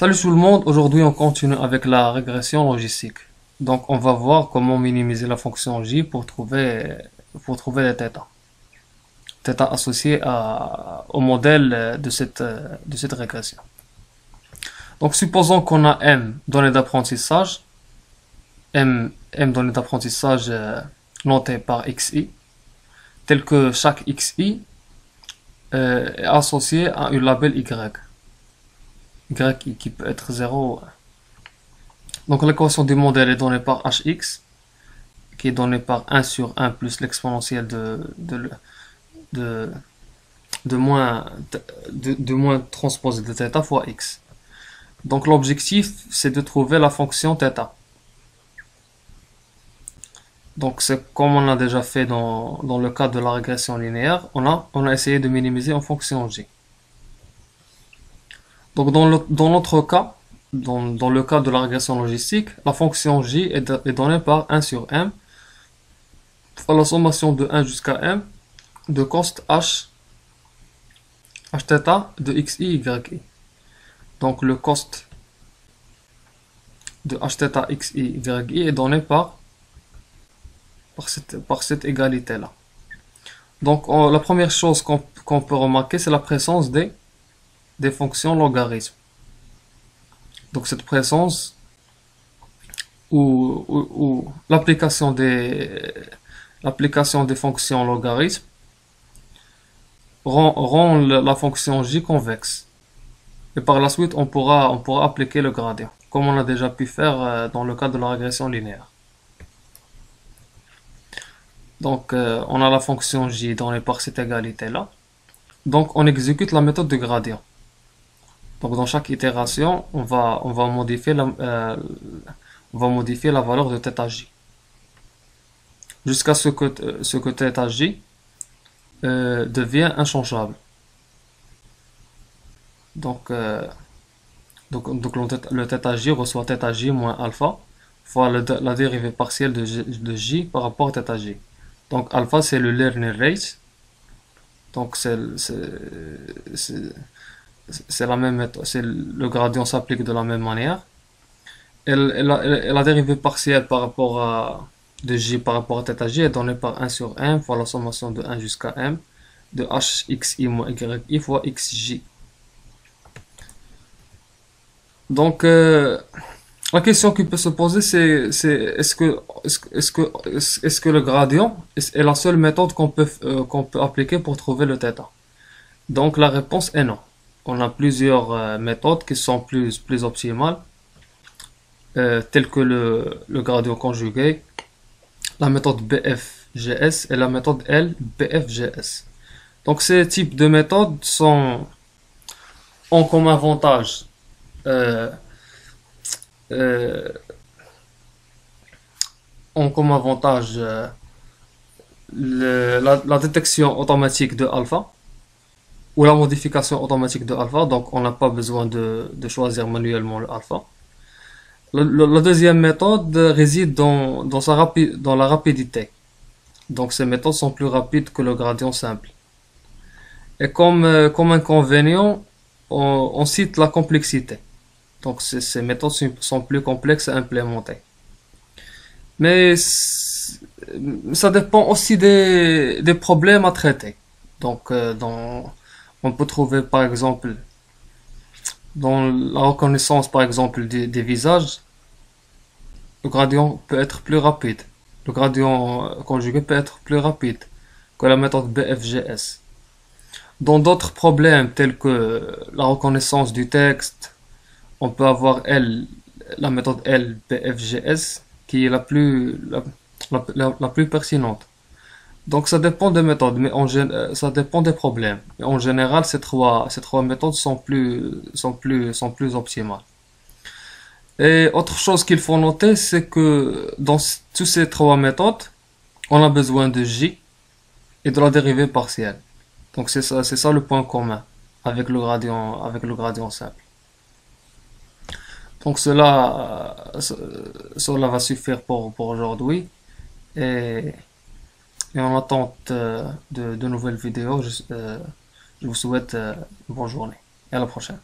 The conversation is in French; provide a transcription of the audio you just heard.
Salut tout le monde, aujourd'hui on continue avec la régression logistique. Donc on va voir comment minimiser la fonction j pour trouver les θ associés au modèle de cette régression. Donc supposons qu'on a m données d'apprentissage, m données d'apprentissage notées par xi, tel que chaque xi est associé à un label y qui peut être 0 ou 1. Donc l'équation du modèle est donnée par hx, qui est donnée par 1 sur 1 plus l'exponentielle de moins transposée de θ fois x. Donc l'objectif, c'est de trouver la fonction θ. Donc c'est comme on a déjà fait dans le cas de la régression linéaire, on a essayé de minimiser en fonction j. Donc dans notre cas, dans le cas de la régression logistique, la fonction j est donnée par 1 sur m fois la sommation de 1 jusqu'à m de const h θ de xi, yi. Donc le const de h θ xi, yi est donné par cette égalité là. Donc la première chose qu'on peut remarquer, c'est la présence des fonctions logarithmes. Donc cette présence ou l'application des fonctions logarithmes rend la fonction j convexe. Et par la suite, on pourra appliquer le gradient, comme on a déjà pu faire dans le cas de la régression linéaire. Donc on a la fonction j donnée par cette égalité là. Donc on exécute la méthode de gradient. Donc dans chaque itération, on va modifier la valeur de θj jusqu'à ce que θj devient inchangeable. Donc le θj reçoit θj moins alpha fois la dérivée partielle de j par rapport à θj. Donc alpha, c'est le learning rate. Donc c'est la même méthode, le gradient s'applique de la même manière. Et la dérivée partielle de j par rapport à θj est donnée par 1 sur m fois la sommation de 1 jusqu'à m de hxi moins yi fois xj. Donc la question qui peut se poser, c'est est-ce que le gradient est la seule méthode qu'on peut appliquer pour trouver le θ? Donc la réponse est non. On a plusieurs méthodes qui sont plus optimales, telles que le gradient conjugué, la méthode BFGS et la méthode LBFGS. Donc ces types de méthodes ont comme avantage la détection automatique de alpha ou la modification automatique de alpha. Donc on n'a pas besoin de choisir manuellement le alpha. La deuxième méthode réside dans la rapidité. Donc ces méthodes sont plus rapides que le gradient simple. Et comme inconvénient, on cite la complexité. Donc ces méthodes sont plus complexes à implémenter. Mais ça dépend aussi des problèmes à traiter. Donc on peut trouver par exemple dans la reconnaissance par exemple des visages, le gradient peut être plus rapide. Le gradient conjugué peut être plus rapide que la méthode BFGS. Dans d'autres problèmes tels que la reconnaissance du texte, on peut avoir la méthode LBFGS qui est la plus pertinente. Donc ça dépend des méthodes, mais ça dépend des problèmes. Mais en général, ces trois méthodes sont plus optimales. Et autre chose qu'il faut noter, c'est que dans toutes ces trois méthodes, on a besoin de j et de la dérivée partielle. Donc c'est ça le point commun avec le gradient simple. Donc cela va suffire pour aujourd'hui. Et en attente de nouvelles vidéos, je vous souhaite une bonne journée et à la prochaine.